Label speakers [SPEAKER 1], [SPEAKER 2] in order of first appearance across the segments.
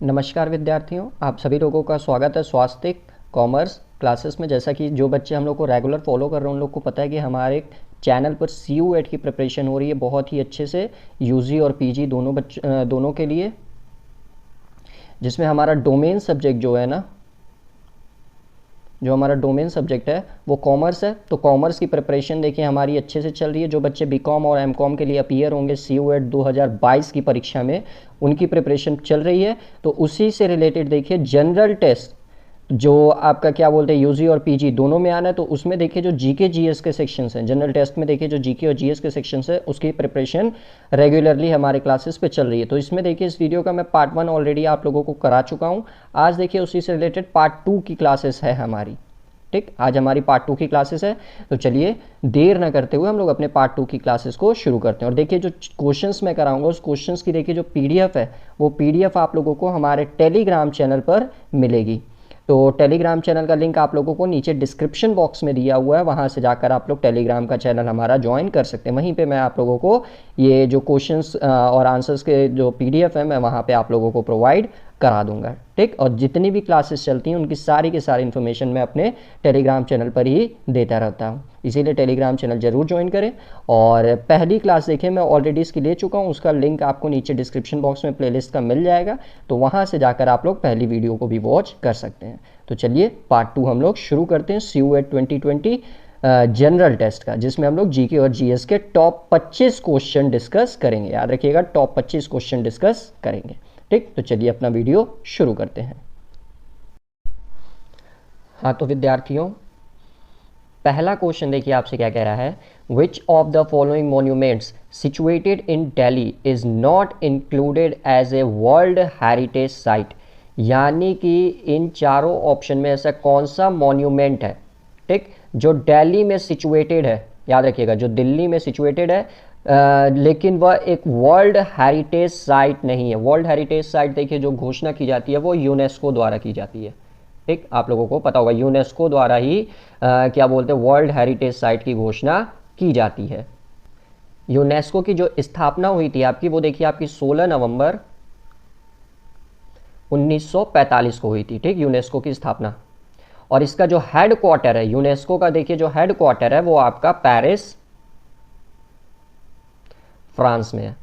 [SPEAKER 1] नमस्कार विद्यार्थियों, आप सभी लोगों का स्वागत है स्वास्थ्य कॉमर्स क्लासेस में। जैसा कि जो बच्चे हम लोग को रेगुलर फॉलो कर रहे हैं उन लोग को पता है कि हमारे चैनल पर CU8 की प्रिपरेशन हो रही है बहुत ही अच्छे से, UG और PG दोनों के लिए, जिसमें हमारा डोमेन सब्जेक्ट जो है ना, जो हमारा डोमेन सब्जेक्ट है वो कॉमर्स है। तो कॉमर्स की प्रिपरेशन देखिए हमारी अच्छे से चल रही है। जो बच्चे BCom और MCom के लिए अपीयर होंगे CU8 2022 की परीक्षा में, उनकी प्रिपरेशन चल रही है। तो उसी से रिलेटेड देखिए जनरल टेस्ट जो आपका क्या बोलते हैं UG और PG दोनों में आना है, तो उसमें देखिए जो GK GS के सेक्शंस हैं, जनरल टेस्ट में देखिए जो GK और GS के सेक्शंस है उसकी प्रिपरेशन रेगुलरली हमारे क्लासेस पे चल रही है। तो इसमें देखिए इस वीडियो का मैं पार्ट 1 ऑलरेडी आप लोगों को करा चुका हूँ। आज देखिए उसी से रिलेटेड पार्ट 2 की क्लासेस है हमारी। ठीक, आज हमारी पार्ट 2 की क्लासेस है। तो चलिए देर ना करते हुए हम लोग अपने पार्ट 2 की क्लासेस को शुरू करते हैं। और देखिए जो क्वेश्चंस मैं कराऊंगा उस क्वेश्चंस की देखिए जो PDF है वो PDF आप लोगों को हमारे टेलीग्राम चैनल पर मिलेगी। तो टेलीग्राम चैनल का लिंक आप लोगों को नीचे डिस्क्रिप्शन बॉक्स में दिया हुआ है, वहाँ से जाकर आप लोग टेलीग्राम का चैनल हमारा ज्वाइन कर सकते हैं। वहीं पे मैं आप लोगों को ये जो क्वेश्चंस और आंसर्स के जो PDF है मैं वहाँ पे आप लोगों को प्रोवाइड करा दूंगा। ठीक, और जितनी भी क्लासेस चलती हैं उनकी सारी की सारी इन्फॉर्मेशन मैं अपने टेलीग्राम चैनल पर ही देता रहता हूँ, इसीलिए टेलीग्राम चैनल जरूर ज्वाइन करें। और पहली क्लास देखिए मैं ऑलरेडी इसकी ले चुका हूँ, उसका लिंक आपको नीचे डिस्क्रिप्शन बॉक्स में प्लेलिस्ट का मिल जाएगा, तो वहाँ से जाकर आप लोग पहली वीडियो को भी वॉच कर सकते हैं। तो चलिए पार्ट 2 हम लोग शुरू करते हैं CU8 2020 जनरल टेस्ट का, जिसमें हम लोग GK और GS के टॉप 25 क्वेश्चन डिस्कस करेंगे। याद रखिएगा, टॉप 25 क्वेश्चन डिस्कस करेंगे। ठीक, तो चलिए अपना वीडियो शुरू करते हैं। हाँ तो विद्यार्थियों, पहला क्वेश्चन देखिए आपसे क्या कह रहा है, which of the following monuments situated in Delhi is not included as a world heritage site. यानी कि इन चारों ऑप्शन में ऐसा कौन सा मॉन्यूमेंट है, ठीक, जो दिल्ली में सिचुएटेड है। याद रखिएगा, जो दिल्ली में सिचुएटेड है लेकिन वह एक वर्ल्ड हेरिटेज साइट नहीं है। वर्ल्ड हेरिटेज साइट देखिए जो घोषणा की जाती है वो यूनेस्को द्वारा की जाती है। ठीक, आप लोगों को पता होगा यूनेस्को द्वारा ही क्या बोलते हैं वर्ल्ड हेरिटेज साइट की घोषणा की जाती है। यूनेस्को की जो स्थापना हुई थी आपकी, वो देखिए आपकी 16 नवंबर 1945 को हुई थी। ठीक, यूनेस्को की स्थापना। और इसका जो हेड क्वार्टर है यूनेस्को का, देखिए जो हेड क्वार्टर है वो आपका पेरिस फ्रांस में है।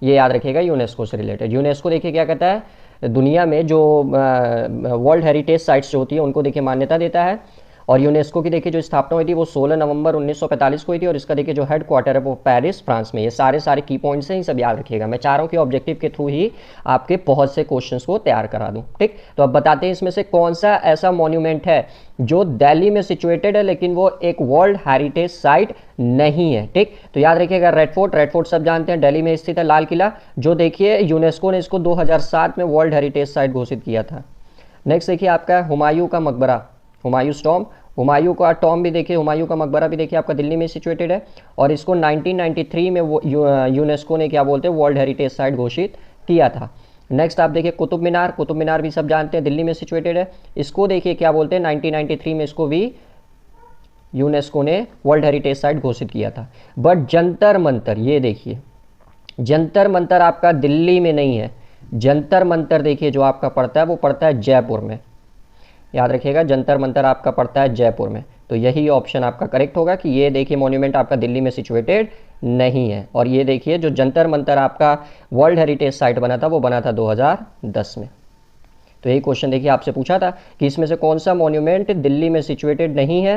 [SPEAKER 1] ये याद रखिएगा यूनेस्को से रिलेटेड। यूनेस्को देखिए क्या कहता है, दुनिया में जो वर्ल्ड हेरिटेज साइट्स जो होती है उनको देखिए मान्यता देता है। और यूनेस्को की देखिए जो स्थापना हुई थी वो 16 नवंबर 1945 को हुई थी। और इसका देखिए जो हेड क्वार्टर है वो पेरिस फ्रांस में। ये सारे की पॉइंट्स हैं, ये सब याद रखिएगा। मैं चाह रहा हूँ कि ऑब्जेक्टिव के थ्रू ही आपके बहुत से क्वेश्चंस को तैयार करा दूँ। ठीक, तो अब बताते हैं इसमें से कौन सा ऐसा मॉन्यूमेंट है जो दिल्ली में सिचुएटेड है लेकिन वो एक वर्ल्ड हेरिटेज साइट नहीं है। ठीक, तो याद रखिएगा रेड फोर्ट सब जानते हैं, दिल्ली में स्थित है, लाल किला, जो देखिए यूनेस्को ने इसको 2007 में वर्ल्ड हेरिटेज साइट घोषित किया था। नेक्स्ट देखिए आपका हुमायूं का मकबरा, हुमायूंस टॉम्ब। हुमायूं का टॉम्ब भी देखिए, हुमायूं का मकबरा भी देखिए आपका दिल्ली में सिचुएटेड है। और इसको 1993 में यूनेस्को ने क्या बोलते हैं वर्ल्ड हेरिटेज साइट घोषित किया था। नेक्स्ट आप देखिए कुतुब मीनार भी सब जानते हैं दिल्ली में सिचुएटेड है। इसको देखिए क्या बोलते हैं 1993 में इसको भी यूनेस्को ने वर्ल्ड हेरिटेज साइट घोषित किया था। बट जंतर मंतर, ये देखिए जंतर मंतर आपका दिल्ली में नहीं है। जंतर मंतर देखिए जो आपका पड़ता है वो पड़ता है जयपुर में। याद रखिएगा जंतर मंतर आपका पड़ता है जयपुर में। तो यही ऑप्शन आपका करेक्ट होगा कि ये देखिए मॉन्यूमेंट आपका दिल्ली में सिचुएटेड नहीं है। और ये देखिए जो जंतर मंतर आपका वर्ल्ड हेरिटेज साइट बना था वो बना था 2010 में। तो यही क्वेश्चन देखिए आपसे पूछा था कि इसमें से कौन सा मॉन्यूमेंट दिल्ली में सिचुएटेड नहीं है,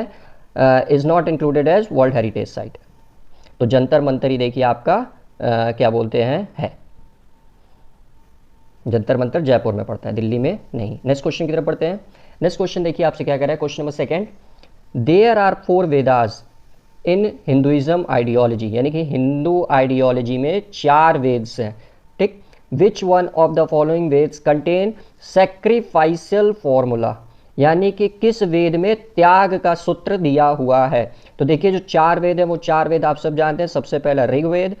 [SPEAKER 1] is not included as world heritage site. तो जंतर मंतर ही देखिए आपका क्या बोलते हैं है। जंतर मंतर जयपुर में पड़ता है, दिल्ली में नहीं। नेक्स्ट क्वेश्चन की तरफ पढ़ते हैं। नेक्स्ट क्वेश्चन देखिए आपसे क्या कह रहा है, question number 2, there are 4 Vedas in Hinduism ideology. यानी कि हिंदू आइडियोलॉजी में 4 वेद्स हैं। ठीक, which one of the following Vedas contain sacrificial formula. यानी कि किस वेद में त्याग का सूत्र दिया हुआ है। तो देखिए जो 4 वेद है वो 4 वेद आप सब जानते हैं। सबसे पहला ऋग्वेद,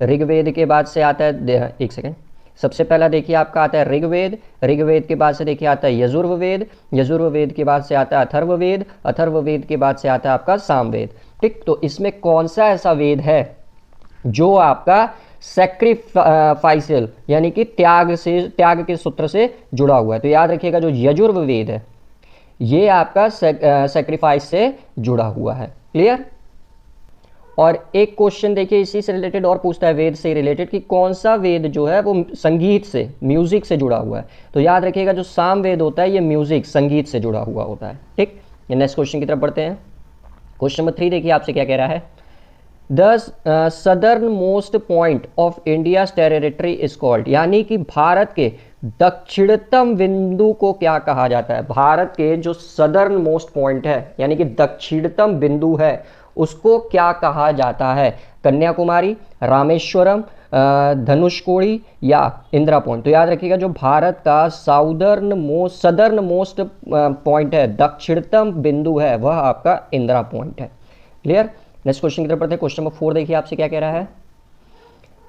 [SPEAKER 1] ऋग्वेद के बाद से आता है, एक सेकेंड, सबसे पहला देखिए आपका आता है ऋग्वेद, ऋग्वेद के बाद से देखिए आता है यजुर्वेद, यजुर्वेद के बाद से आता है अथर्ववेद, अथर्ववेद के बाद से आता है आपका सामवेद। ठीक, तो इसमें कौन सा ऐसा वेद है जो आपका सैक्रिफाइसल यानी कि त्याग के सूत्र से जुड़ा हुआ है। तो याद रखिएगा जो यजुर्वेद है ये आपका सैक्रिफाइस से जुड़ा हुआ है। क्लियर। और एक क्वेश्चन देखिए इसी से रिलेटेड और पूछता है वेद से रिलेटेड कि कौन सा वेद जो है वो संगीत से म्यूजिक से जुड़ा हुआ है। तो याद रखिएगा जो साम वेद होता है ये म्यूजिक संगीत से जुड़ा हुआ होता है। ठीक, नेक्स्ट क्वेश्चन की तरफ बढ़ते हैं। क्वेश्चन नंबर 3 देखिए आपसे क्या कह रहा है। The southern most point of India territory is called, यानी कि भारत के दक्षिणतम बिंदु को क्या कहा जाता है। भारत के जो सदर्न मोस्ट पॉइंट है यानी कि दक्षिणतम बिंदु है उसको क्या कहा जाता है। कन्याकुमारी, रामेश्वरम, धनुषकोडी या इंदिरा पॉइंट। तो याद रखिएगा जो भारत का सदर्न मोस्ट पॉइंट है, दक्षिणतम बिंदु है, वह आपका इंदिरा पॉइंट है। क्लियर। नेक्स्ट क्वेश्चन की तरफ बढ़ते हैं। क्वेश्चन नंबर 4 देखिए आपसे क्या कह रहा है।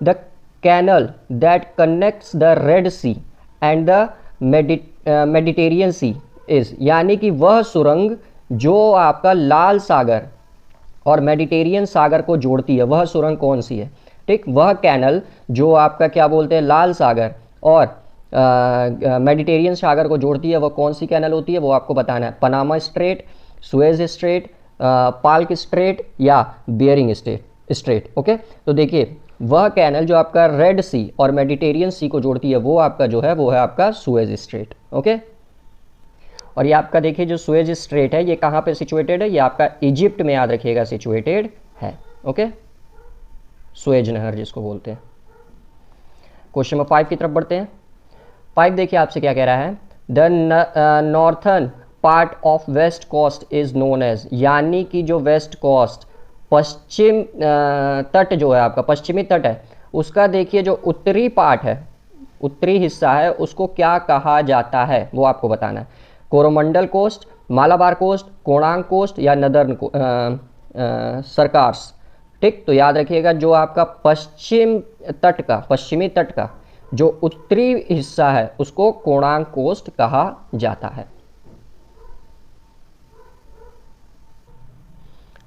[SPEAKER 1] The canal that connects the Red Sea and the Mediterranean Sea is, यानी कि वह सुरंग जो आपका लाल सागर और मेडिटेरियन सागर को जोड़ती है वह सुरंग कौन सी है। ठीक, वह कैनल जो आपका क्या बोलते हैं लाल सागर और मेडिटेरियन सागर को जोड़ती है वह कौन सी कैनल होती है वो आपको बताना है। Panama straight, Suez straight, Palk straight या बियरिंग स्ट्रेट। ओके, तो देखिए वह कैनल जो आपका रेड सी और मेडिटेरियन सी को जोड़ती है वो आपका जो है वो है आपका सुएज स्ट्रेट। ओके, और ये आपका देखिए जो सुएज स्ट्रेट है ये कहाँ पे सिचुएटेड है, ये आपका इजिप्ट में याद रखिएगा सिचुएटेड है। ओके, सुएज नहर जिसको बोलते हैं। क्वेश्चन नंबर 5 की तरफ बढ़ते हैं। 5 देखिए आपसे क्या कह रहा है। The northern part of west coast is known as, यानी कि जो वेस्ट कोस्ट पश्चिम तट जो है आपका पश्चिमी तट है उसका देखिए जो उत्तरी पार्ट है, उत्तरी हिस्सा है, उसको क्या कहा जाता है वो आपको बताना है। Coromandel coast, Malabar coast, Konark coast या नदर्न सरकार्स। ठीक, तो याद रखिएगा जो आपका पश्चिमी तट का जो उत्तरी हिस्सा है उसको कोणार्क कोस्ट कहा जाता है।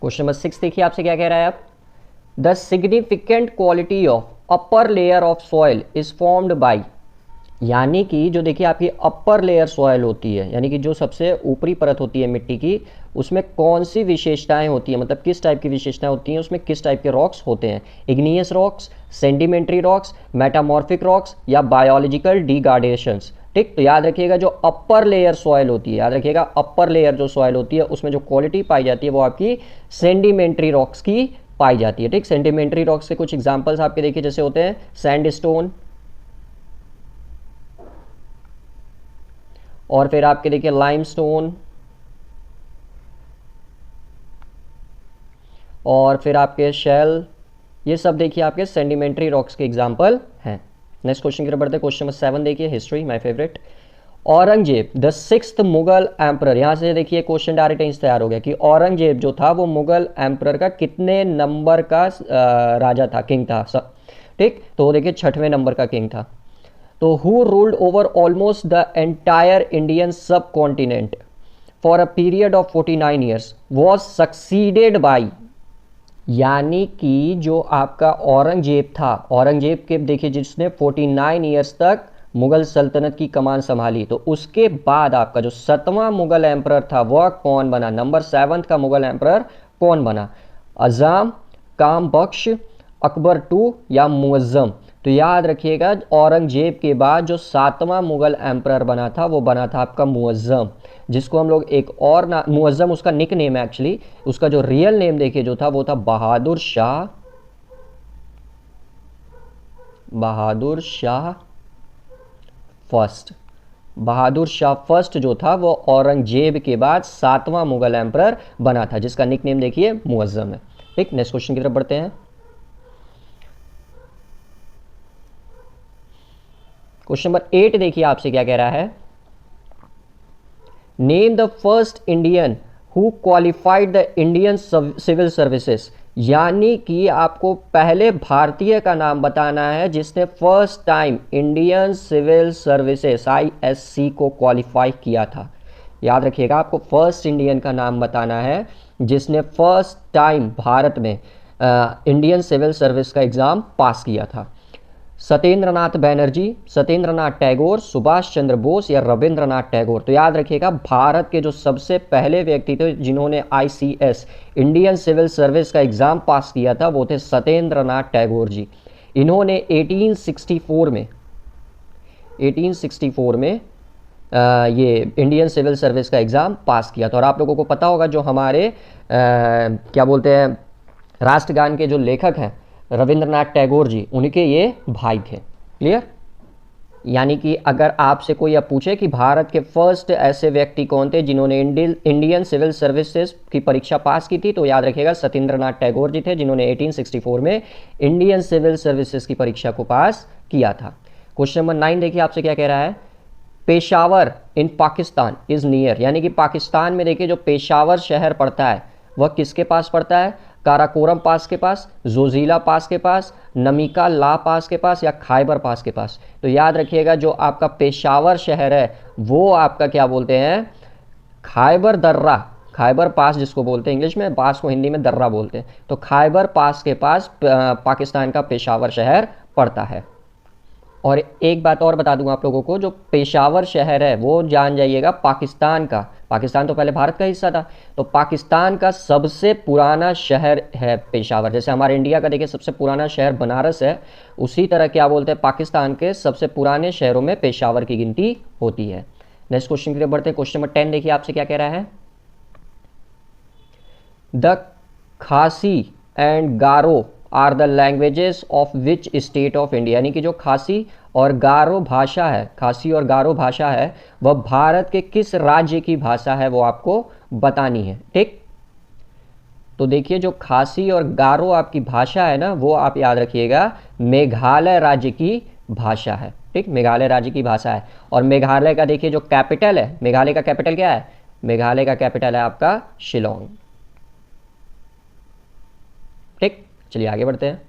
[SPEAKER 1] क्वेश्चन नंबर 6 देखिए आपसे क्या कह रहा है आप। The significant quality of upper layer of soil is formed by, यानी कि जो देखिए आपकी अपर लेयर सॉइल होती है यानी कि जो सबसे ऊपरी परत होती है मिट्टी की उसमें कौन सी विशेषताएं होती हैं, मतलब किस टाइप की विशेषताएं होती हैं, उसमें किस टाइप के रॉक्स होते हैं। Igneous rocks, sedimentary rocks, metamorphic rocks या बायोलॉजिकल डिग्रेडेशंस। ठीक, तो याद रखिएगा जो अपर लेयर सॉइल होती है, याद रखिएगा अपर लेयर जो सॉइल होती है उसमें जो क्वालिटी पाई जाती है वो आपकी सेंडिमेंट्री रॉक्स की पाई जाती है। ठीक, सेंडिमेंट्री रॉक्स के कुछ एग्जांपल्स आपके देखिए जैसे होते हैं सैंडस्टोन, और फिर आपके देखिए लाइमस्टोन, और फिर आपके शेल, ये सब देखिए आपके सेंडिमेंट्री रॉक्स के एग्जांपल हैं। नेक्स्ट क्वेश्चन की तरफ बढ़ते हैं। क्वेश्चन नंबर 7 देखिए, history my favourite. Aurangzeb the 6th Mughal emperor, यहाँ से देखिए क्वेश्चन डायरेक्ट यहीं से तैयार हो गया कि औरंगजेब जो था वो मुगल एम्परर का कितने नंबर का राजा था, किंग था। ठीक, तो देखिए 6वें नंबर का किंग था। तो who ruled over almost the entire Indian subcontinent for a period of 49 years was succeeded by, यानी कि जो आपका औरंगजेब था, औरंगजेब के देखिए जिसने 49 ईयर्स तक मुगल सल्तनत की कमान संभाली, तो उसके बाद आपका जो 7वां मुगल एम्परर था वह कौन बना, नंबर 7 का मुगल एम्परर कौन बना। अजाम, काम बख्श, अकबर II या मुअज्जम। तो याद रखिएगा औरंगजेब के बाद जो 7वां मुगल एम्परर बना था वो बना था आपका मुअज्जम, जिसको हम लोग एक और मुअज्जम उसका निक नेम है एक्चुअली, उसका जो रियल नेम देखिए जो था वो था बहादुर शाह फर्स्ट। बहादुर शाह फर्स्ट जो था वो औरंगजेब के बाद 7वां मुगल एम्परर बना था, जिसका निक नेम देखिए मुअज्जम है। ठीक, नेक्स्ट क्वेश्चन की तरफ बढ़ते हैं। क्वेश्चन नंबर 8 देखिए आपसे क्या कह रहा है। Name the first Indian who qualified the Indian civil services, यानी कि आपको पहले भारतीय का नाम बताना है जिसने first time Indian civil services ISC को क्वालिफाई किया था। याद रखिएगा आपको फर्स्ट इंडियन का नाम बताना है जिसने फर्स्ट टाइम भारत में इंडियन सिविल सर्विस का एग्जाम पास किया था। सत्येंद्रनाथ बैनर्जी, सत्येंद्रनाथ टैगोर, सुभाष चंद्र बोस या रविंद्रनाथ टैगोर? तो याद रखिएगा भारत के जो सबसे पहले व्यक्ति थे जिन्होंने आईसीएस इंडियन सिविल सर्विस का एग्जाम पास किया था वो थे सत्येंद्रनाथ टैगोर जी। इन्होंने 1864 में ये इंडियन सिविल सर्विस का एग्ज़ाम पास किया था। और आप लोगों को पता होगा जो हमारे क्या बोलते हैं राष्ट्रगान के जो लेखक हैं रविंद्रनाथ टैगोर जी, उनके ये भाई थे। क्लियर? यानी कि अगर आपसे कोई अब पूछे कि भारत के फर्स्ट ऐसे व्यक्ति कौन थे जिन्होंने इंडियन सिविल सर्विसेज की परीक्षा पास की थी, तो याद रखिएगा सत्येंद्रनाथ टैगोर जी थे जिन्होंने 1864 में इंडियन सिविल सर्विसेज की परीक्षा को पास किया था। क्वेश्चन नंबर 9 देखिए आपसे क्या कह रहा है। पेशावर इन पाकिस्तान इज नियर, यानी कि पाकिस्तान में देखिए जो पेशावर शहर पड़ता है वह किसके पास पड़ता है? काराकोरम पास के पास, जोजिला पास के पास, नमिका ला पास के पास या खैबर पास के पास? तो याद रखिएगा जो आपका पेशावर शहर है वो आपका क्या बोलते हैं? खैबर दर्रा, खैबर पास जिसको बोलते हैं इंग्लिश में, पास को हिंदी में दर्रा बोलते हैं। तो खैबर पास के पास पाकिस्तान का पेशावर शहर पड़ता है। और एक बात और बता दूं आप लोगों को, जो पेशावर शहर है वो जान जाइएगा पाकिस्तान का, पाकिस्तान तो पहले भारत का हिस्सा था, तो पाकिस्तान का सबसे पुराना शहर है पेशावर। जैसे हमारे इंडिया का देखिए सबसे पुराना शहर बनारस है, उसी तरह क्या बोलते हैं पाकिस्तान के सबसे पुराने शहरों में पेशावर की गिनती होती है। नेक्स्ट क्वेश्चन की तरफ बढ़ते हैं। क्वेश्चन नंबर 10 देखिए आपसे क्या कह रहा है। The Khasi and Garo are the languages of which state of India, यानी कि जो खासी और गारो भाषा है, खासी और गारो भाषा है वह भारत के किस राज्य की भाषा है वो आपको बतानी है। ठीक, तो देखिए जो खासी और गारो आपकी भाषा है ना वो आप याद रखिएगा मेघालय राज्य की भाषा है। ठीक, मेघालय राज्य की भाषा है। और मेघालय का देखिए जो कैपिटल है, मेघालय का कैपिटल क्या है? मेघालय का कैपिटल है आपका शिलोंग। ठीक, चलिए आगे बढ़ते हैं।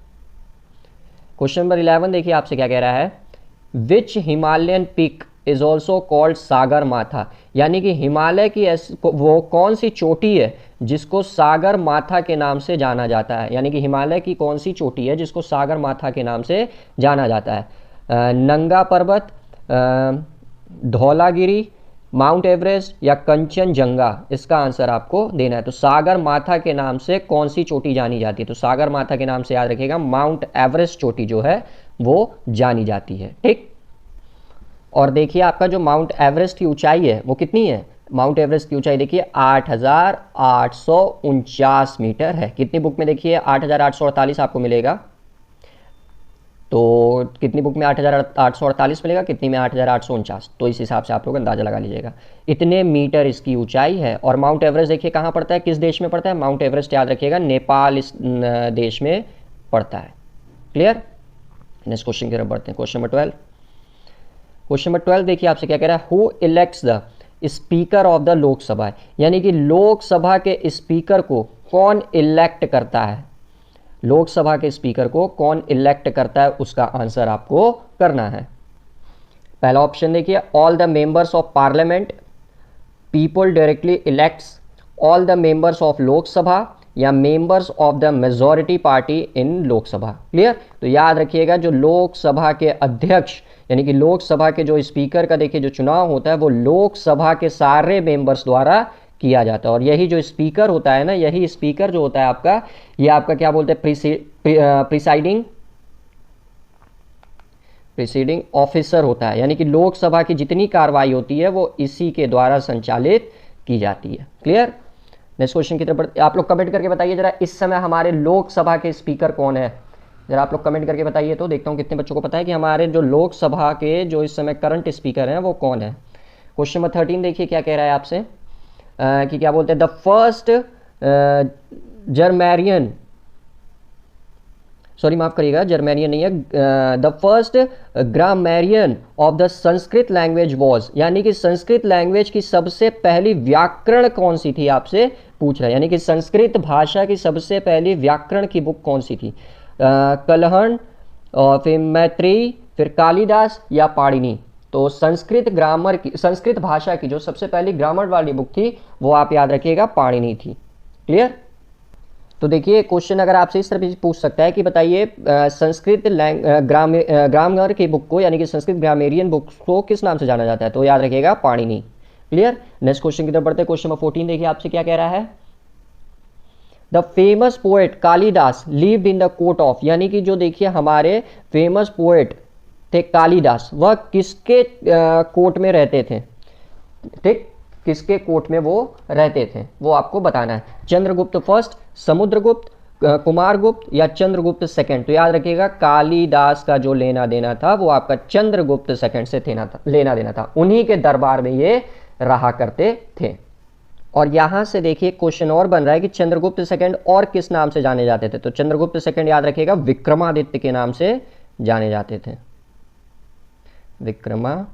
[SPEAKER 1] क्वेश्चन नंबर 11 देखिए आपसे क्या कह रहा है। Which Himalayan peak is also called Sagarmatha, यानी कि हिमालय की वो कौन सी चोटी है जिसको सागर माथा के नाम से जाना जाता है? यानी कि हिमालय की कौन सी चोटी है जिसको सागर माथा के नाम से जाना जाता है? नंगा पर्वत, धौलागिरी, माउंट एवरेस्ट या कंचनजंगा? इसका आंसर आपको देना है। तो सागर माथा के नाम से कौन सी चोटी जानी जाती है? तो सागर माथा के नाम से याद रखिएगा माउंट एवरेस्ट चोटी जो है वो जानी जाती है। ठीक, और देखिए आपका जो माउंट एवरेस्ट की ऊंचाई है वो कितनी है? माउंट एवरेस्ट की ऊंचाई देखिए 8,849 मीटर है। कितनी बुक में देखिए 8,848 आपको मिलेगा, तो कितनी बुक में 8,848 मिलेगा, कितनी में 8,849, तो इस हिसाब से आप लोग अंदाजा लगा लीजिएगा इतने मीटर इसकी ऊंचाई है। और माउंट एवरेस्ट देखिए कहाँ पड़ता है, किस देश में पड़ता है? माउंट एवरेस्ट याद रखिएगा नेपाल इस देश में पड़ता है। क्लियर? नेक्स्ट क्वेश्चन की तरफ बढ़ते हैं। Question number 12। क्वेश्चन नंबर 12 देखिए आपसे क्या कह रहा है। Who elects the speaker of the Lok Sabha, यानी कि लोकसभा के स्पीकर को कौन इलेक्ट करता है? लोकसभा के स्पीकर को कौन इलेक्ट करता है उसका आंसर आपको करना है। पहला ऑप्शन देखिए, all the members of parliament, people directly elects, all the members of Lok Sabha या members of the majority party in Lok Sabha. Clear? तो याद रखिएगा जो लोकसभा के अध्यक्ष यानी कि लोकसभा के जो स्पीकर का देखिए जो चुनाव होता है वो लोकसभा के सारे मेंबर्स द्वारा किया जाता है। और यही जो स्पीकर होता है ना, यही स्पीकर जो होता है आपका, ये आपका क्या बोलते हैं प्रिसाइडिंग ऑफिसर होता है। यानी कि लोकसभा की जितनी कार्रवाई होती है वो इसी के द्वारा संचालित की जाती है। क्लियर? नेक्स्ट क्वेश्चन की तरफ आप लोग कमेंट करके बताइए जरा, इस समय हमारे लोकसभा के स्पीकर कौन है? जरा आप लोग कमेंट करके बताइए तो देखता हूँ कितने बच्चों को पता है कि हमारे जो लोकसभा के जो इस समय करंट स्पीकर हैं वो कौन है। क्वेश्चन नंबर 13 देखिए क्या कह रहा है आपसे कि क्या बोलते हैं, द फर्स्ट जर्मेनियन, सॉरी माफ करिएगा जर्मेनियन नहीं है, the first grammarian of the Sanskrit language was, यानी कि संस्कृत लैंग्वेज की सबसे पहली व्याकरण कौन सी थी आपसे पूछ रहा है। यानी कि संस्कृत भाषा की सबसे पहली व्याकरण की बुक कौन सी थी? कलहण, फिर मैत्रेयी, फिर कालिदास या पाणिनि? तो संस्कृत ग्रामर की, संस्कृत भाषा की जो सबसे पहली ग्रामर वाली बुक थी वो आप याद रखिएगा पाणिनि थी। क्लियर? तो देखिए क्वेश्चन अगर आपसे इस तरह से पूछ सकता है कि बताइए संस्कृत ग्रामर की बुक को यानी कि संस्कृत ग्रामेरियन बुक को किस नाम से जाना जाता है, तो याद रखिएगा पाणिनि। क्लियर। नेक्स्ट क्वेश्चन की तरफ बढ़ते हैं। क्वेश्चन नंबर 14 देखिए आपसे क्या कह रहा है। The famous poet Kalidas lived in the court of, यानी कि जो देखिए हमारे फेमस पोएट थे कालिदास, वह किसके कोर्ट में रहते थे। ठीक, किसके कोर्ट में वो रहते थे वो आपको बताना है। चंद्रगुप्त फर्स्ट, समुद्रगुप्त, कुमारगुप्त या चंद्रगुप्त सेकंड। तो याद रखिएगा कालिदास का जो लेना देना था वो आपका चंद्रगुप्त सेकंड से लेना देना था, उन्हीं के दरबार में ये रहा करते थे। और यहां से देखिए क्वेश्चन और बन रहा है कि चंद्रगुप्त सेकंड और किस नाम से जाने जाते थे। तो चंद्रगुप्त सेकंड याद रखिएगा विक्रमादित्य के नाम से जाने जाते थे, विक्रमादित्य।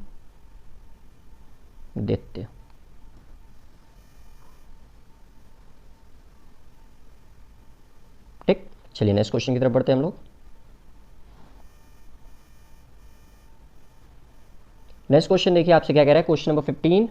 [SPEAKER 1] ठीक, चलिए नेक्स्ट क्वेश्चन की तरफ बढ़ते हैं हम लोग। नेक्स्ट क्वेश्चन देखिए आपसे क्या कह रहा है। Question number 15,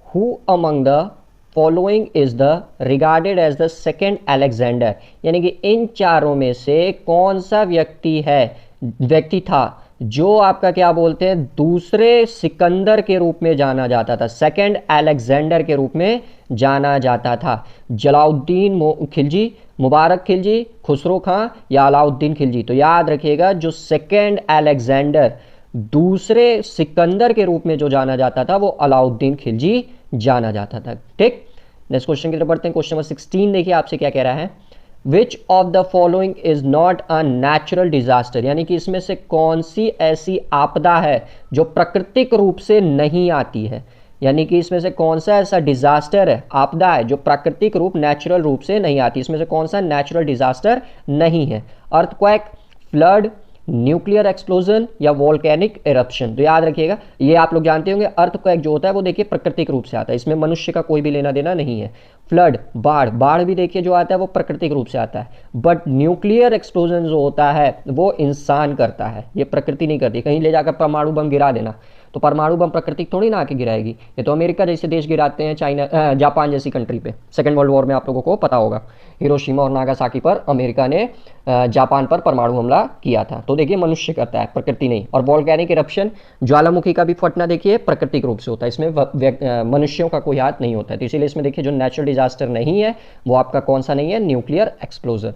[SPEAKER 1] who among the following is the regarded as the second Alexander, यानी कि इन चारों में से कौन सा व्यक्ति था जो आपका क्या बोलते हैं दूसरे सिकंदर के रूप में जाना जाता था, सेकेंड अलेक्जेंडर के रूप में जाना जाता था। जलाउद्दीन खिलजी, मुबारक खिलजी, खुसरो खां या अलाउद्दीन खिलजी। तो याद रखिएगा जो सेकेंड अलेक्जेंडर दूसरे सिकंदर के रूप में जो जाना जाता था वो अलाउद्दीन खिलजी जाना जाता था। ठीक, नेक्स्ट क्वेश्चन की तरफ बढ़ते हैं। क्वेश्चन नंबर 16 देखिए आपसे क्या कह रहा है। Which of the following is not a natural disaster, यानी कि इसमें से कौन सी ऐसी आपदा है जो प्राकृतिक रूप से नहीं आती है, यानी कि इसमें से कौन सा ऐसा डिजास्टर है, आपदा है जो प्राकृतिक रूप नेचुरल रूप से नहीं आती, इसमें से कौन सा नेचुरल डिजास्टर नहीं है। अर्थक्वेक, फ्लड, न्यूक्लियर एक्सप्लोजन या वोल्केनिक इरप्शन। तो याद रखिएगा ये आप लोग जानते होंगे अर्थक्वेक जो होता है वो देखिए प्राकृतिक रूप से आता है, इसमें मनुष्य का कोई भी लेना देना नहीं है। फ्लड, बाढ़ भी देखिए जो आता है वो प्राकृतिक रूप से आता है, बट न्यूक्लियर एक्सप्लोजन जो होता है वो इंसान करता है, ये प्रकृति नहीं करती। कहीं ले जाकर परमाणु बम गिरा देना, तो परमाणु बम प्रकृति थोड़ी ना आके गिराएगी, ये तो अमेरिका जैसे देश गिराते हैं, चाइना जापान जैसी कंट्री पे। सेकेंड वर्ल्ड वॉर में आप लोगों को पता होगा हिरोशिमा और नागासाकी पर अमेरिका ने जापान पर परमाणु हमला किया था। तो देखिए मनुष्य करता है, प्रकृति नहीं। और वोल्केनिक इरप्शन, ज्वालामुखी का भी फटना देखिए प्राकृतिक रूप से होता है, इसमें मनुष्यों का कोई हाथ नहीं होता है। तो इसीलिए इसमें देखिए जो नेचुरल डिजास्टर नहीं है वो आपका कौन सा नहीं है, न्यूक्लियर एक्सप्लोजन।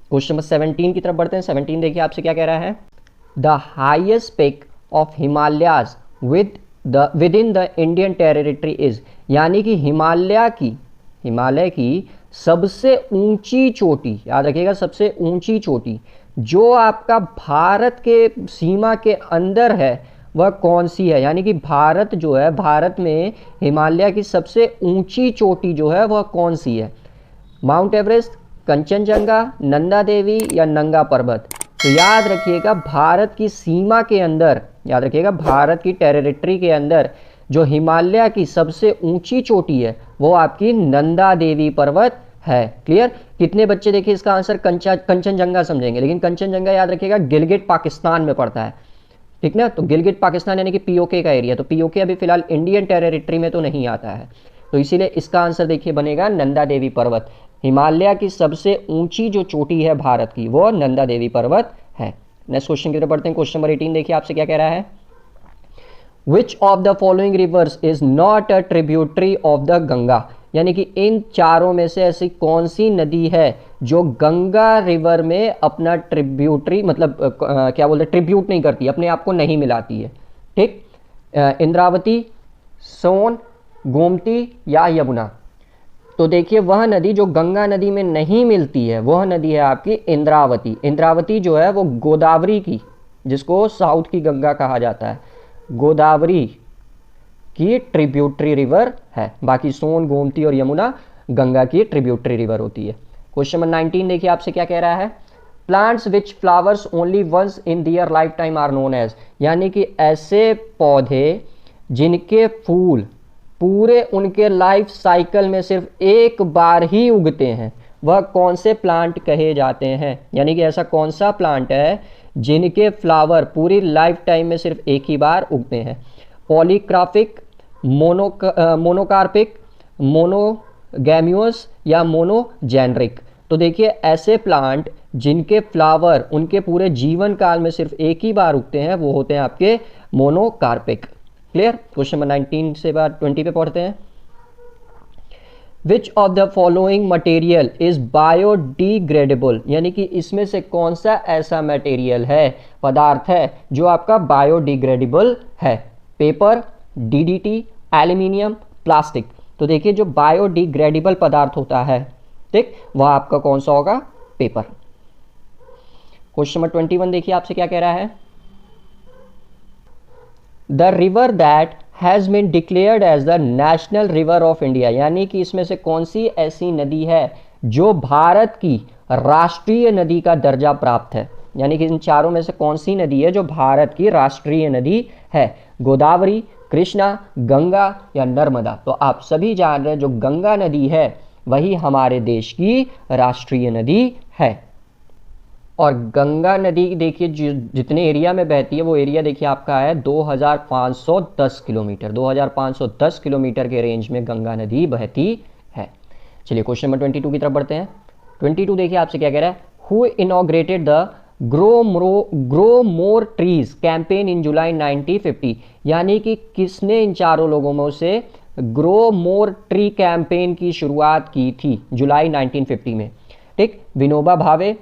[SPEAKER 1] क्वेश्चन नंबर 17 की तरफ बढ़ते हैं। 17 देखिए आपसे क्या कह रहा है। The highest peak of Himalayas within the Indian territory is, यानी कि हिमालय की सबसे ऊंची चोटी, याद रखिएगा सबसे ऊंची चोटी जो आपका भारत के सीमा के अंदर है वह कौन सी है, यानी कि भारत जो है, भारत में हिमालय की सबसे ऊंची चोटी जो है वह कौन सी है। माउंट एवरेस्ट, कंचनजंगा, नंदा देवी या नंगा पर्वत। तो याद रखिएगा भारत की सीमा के अंदर, याद रखिएगा भारत की टेरिटरी के अंदर जो हिमालय की सबसे ऊंची चोटी है वो आपकी नंदा देवी पर्वत है। क्लियर। कितने बच्चे देखिए इसका आंसर कंचनजंगा समझेंगे, लेकिन कंचनजंगा याद रखिएगा गिलगिट पाकिस्तान में पड़ता है, ठीक ना। तो गिलगिट पाकिस्तान यानी कि पीओके का एरिया, तो पीओके अभी फिलहाल इंडियन टेरिटरी में तो नहीं आता है, तो इसीलिए इसका आंसर देखिए बनेगा नंदा देवी पर्वत। हिमालय की सबसे ऊंची जो चोटी है भारत की वो नंदा देवी पर्वत है। नेक्स्ट क्वेश्चन की तरफ बढ़ते हैं। क्वेश्चन नंबर 18 देखिए आपसे क्या कह रहा है। Which of the following rivers is not a tributary of the Ganga, यानी कि इन चारों में से ऐसी कौन सी नदी है जो गंगा रिवर में अपना ट्रिब्यूटरी मतलब क्या बोलते हैं ट्रिब्यूट नहीं करती, अपने आप को नहीं मिलाती है। ठीक, इंद्रावती, सोन, गोमती या यमुना। तो देखिए वह नदी जो गंगा नदी में नहीं मिलती है वह नदी है आपकी इंद्रावती। इंद्रावती जो है वो गोदावरी की, जिसको साउथ की गंगा कहा जाता है, गोदावरी की ट्रिब्यूटरी रिवर है। बाकी सोन, गोमती और यमुना गंगा की ट्रिब्यूटरी रिवर होती है। क्वेश्चन नंबर 19 देखिए आपसे क्या कह रहा है। Plants which flowers only once in their life time are known as, यानी कि ऐसे पौधे जिनके फूल पूरे उनके लाइफ साइकिल में सिर्फ एक बार ही उगते हैं वह कौन से प्लांट कहे जाते हैं, यानी कि ऐसा कौन सा प्लांट है जिनके फ्लावर पूरी लाइफ टाइम में सिर्फ एक ही बार उगते हैं। पॉलीक्राफिक, मोनोकार्पिक, मोनोगैमियस या मोनोजेनरिक। तो देखिए ऐसे प्लांट जिनके फ्लावर उनके पूरे जीवन काल में सिर्फ एक ही बार उगते हैं वो होते हैं आपके मोनोकार्पिक। क्लियर। क्वेश्चन नंबर 19 से बाद 20 पे पढ़ते हैं। विच of the following material is biodegradable, यानी कि इसमें से कौन सा ऐसा मटेरियल है, पदार्थ है जो आपका बायोडिग्रेडेबल है। Paper, DDT, aluminium, plastic. तो देखिए जो बायोडिग्रेडेबल पदार्थ होता है, ठीक, वह आपका कौन सा होगा, पेपर। क्वेश्चन नंबर 21 देखिए आपसे क्या कह रहा है। The river that has been declared as the national river of India, यानी कि इसमें से कौन सी ऐसी नदी है जो भारत की राष्ट्रीय नदी का दर्जा प्राप्त है। यानी कि इन चारों में से कौन सी नदी है जो भारत की राष्ट्रीय नदी है। गोदावरी, कृष्णा, गंगा या नर्मदा। तो आप सभी जान रहे हैं जो गंगा नदी है वही हमारे देश की राष्ट्रीय नदी है। और गंगा नदी देखिए जितने एरिया में बहती है वो एरिया देखिए आपका है 2510 किलोमीटर। 2510 किलोमीटर के रेंज में गंगा नदी बहती है। चलिए क्वेश्चन नंबर 22 की तरफ बढ़ते हैं। 22 देखिए आपसे क्या कह रहा है। Who inaugurated the grow more trees campaign in July 1950, यानी कि किसने इन चारों लोगों में से ग्रो मोर ट्री कैंपेन की शुरुआत की थी जुलाई 1950 में। ठीक, विनोबा भावे,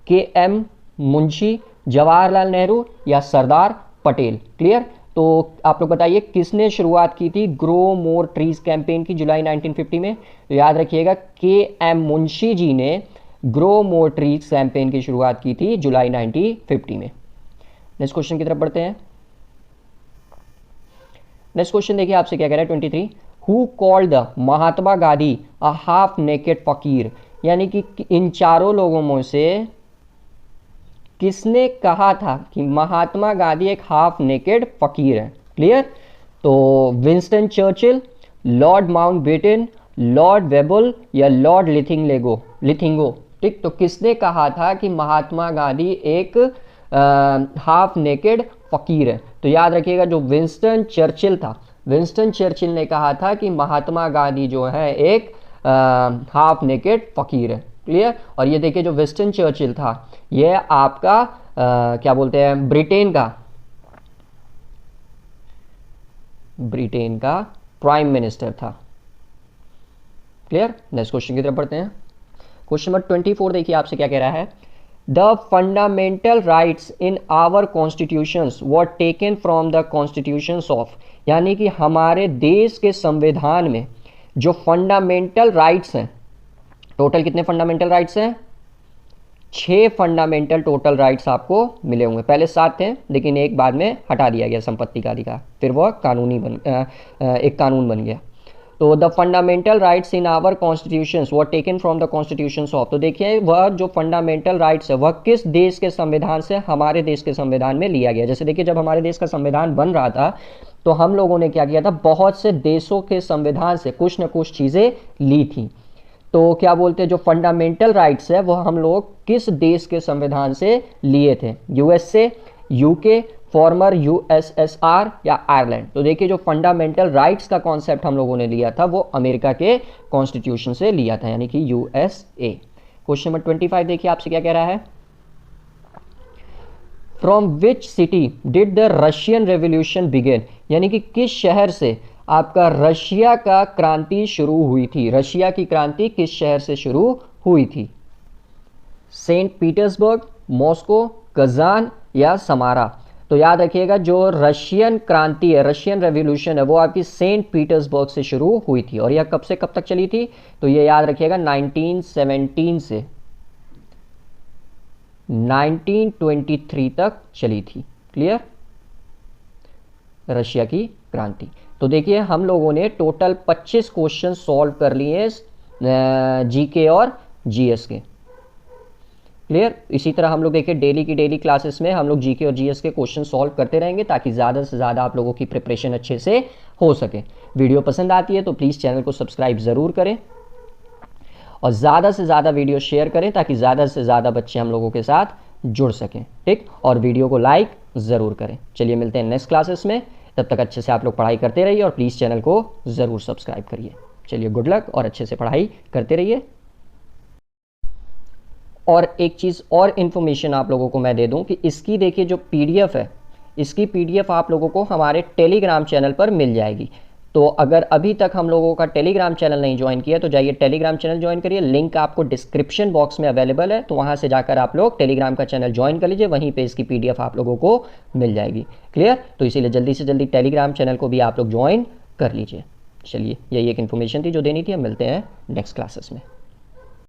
[SPEAKER 1] के एम मुंशी, जवाहरलाल नेहरू या सरदार पटेल। क्लियर। तो आप लोग बताइए किसने शुरुआत की थी ग्रो मोर ट्रीज कैंपेन की जुलाई 1950 में। तो याद रखिएगा के एम मुंशी जी ने ग्रो मोर ट्रीज कैंपेन की शुरुआत की थी जुलाई 1950 में। नेक्स्ट क्वेश्चन की तरफ बढ़ते हैं। नेक्स्ट क्वेश्चन देखिए आपसे क्या कह रहा है 23। Who called the Mahatma Gandhi a half naked फकीर, यानी कि इन चारों लोगों में से किसने कहा था कि महात्मा गांधी एक हाफ नेकेड फकीर है। क्लियर। तो Winston Churchill, Lord Mountbatten, Lord Wavell या लॉर्ड लिथिंगो। ठीक, तो किसने कहा था कि महात्मा गांधी एक हाफ नेकेड फकीर है। तो याद रखिएगा जो विंस्टन चर्चिल था, विंस्टन चर्चिल ने कहा था कि महात्मा गांधी जो है एक हाफ नेकेड फकीर है। क्लियर। और ये देखिए जो विंस्टन चर्चिल था ये आपका क्या बोलते हैं ब्रिटेन का प्राइम मिनिस्टर था। क्लियर। नेक्स्ट क्वेश्चन की तरफ बढ़ते हैं। क्वेश्चन नंबर 24 देखिए आपसे क्या कह रहा है। The fundamental rights in our constitutions were taken from the constitutions of, यानी कि हमारे देश के संविधान में जो फंडामेंटल राइट्स हैं, टोटल कितने फंडामेंटल राइट्स हैं, 6 फंडामेंटल टोटल राइट्स आपको मिले होंगे। पहले 7 थे लेकिन एक बाद में हटा दिया गया संपत्ति का अधिकार, फिर वह एक कानून बन गया। तो the fundamental rights in our constitutions were taken from the constitutions of, तो देखिए वह जो फंडामेंटल राइट्स है वह किस देश के संविधान से, हमारे देश के संविधान में लिया गया। जैसे देखिए जब हमारे देश का संविधान बन रहा था तो हम लोगों ने क्या किया था, बहुत से देशों के संविधान से कुछ न कुछ चीज़ें ली थी। तो क्या बोलते हैं जो फंडामेंटल राइट्स है वह हम लोग किस देश के संविधान से लिए थे, यूएसए, यूके, फॉर्मर यूएसएसआर या आयरलैंड। तो देखिए जो फंडामेंटल राइट्स का कॉन्सेप्ट हम लोगों ने लिया था वो अमेरिका के कॉन्स्टिट्यूशन से लिया था, यानी कि यूएसए। क्वेश्चन नंबर 25 देखिए आपसे क्या कह रहा है। From which city did the Russian revolution begin, यानी कि किस शहर से आपका रशिया का क्रांति शुरू हुई थी। रशिया की क्रांति किस शहर से शुरू हुई थी। सेंट पीटर्सबर्ग, मॉस्को, कजान या समारा। तो याद रखिएगा जो रशियन क्रांति है, रशियन रेवोल्यूशन है, वो आपकी सेंट पीटर्सबर्ग से शुरू हुई थी। और यह कब से कब तक चली थी, तो ये याद रखिएगा 1917 से 1923 तक चली थी। क्लियर। रशिया की क्रांति। तो देखिए हम लोगों ने टोटल 25 क्वेश्चन सॉल्व कर लिए जीके और जीएस के। क्लियर। इसी तरह हम लोग देखिए डेली की डेली क्लासेस में हम लोग जीके और जीएस के क्वेश्चन सॉल्व करते रहेंगे ताकि ज़्यादा से ज़्यादा आप लोगों की प्रिपरेशन अच्छे से हो सके। वीडियो पसंद आती है तो प्लीज़ चैनल को सब्सक्राइब ज़रूर करें और ज़्यादा से ज़्यादा वीडियो शेयर करें ताकि ज़्यादा से ज़्यादा बच्चे हम लोगों के साथ जुड़ सकें। ठीक, और वीडियो को लाइक ज़रूर करें। चलिए मिलते हैं नेक्स्ट क्लासेस में, तब तक अच्छे से आप लोग पढ़ाई करते रहिए और प्लीज़ चैनल को ज़रूर सब्सक्राइब करिए। चलिए गुड लक और अच्छे से पढ़ाई करते रहिए। और एक चीज़ और इन्फॉर्मेशन आप लोगों को मैं दे दूं कि इसकी देखिए जो पीडीएफ है, इसकी पीडीएफ आप लोगों को हमारे टेलीग्राम चैनल पर मिल जाएगी। तो अगर अभी तक हम लोगों का टेलीग्राम चैनल नहीं ज्वाइन किया तो जाइए टेलीग्राम चैनल ज्वाइन करिए, लिंक आपको डिस्क्रिप्शन बॉक्स में अवेलेबल है, तो वहाँ से जाकर आप लोग टेलीग्राम का चैनल ज्वाइन कर लीजिए, वहीं पे इसकी पीडीएफ आप लोगों को मिल जाएगी। क्लियर? तो इसीलिए जल्दी से जल्दी टेलीग्राम चैनल को भी आप लोग ज्वाइन कर लीजिए। चलिए, यही एक इन्फॉर्मेशन थी जो देनी थी। हम मिलते हैं नेक्स्ट क्लासेस में।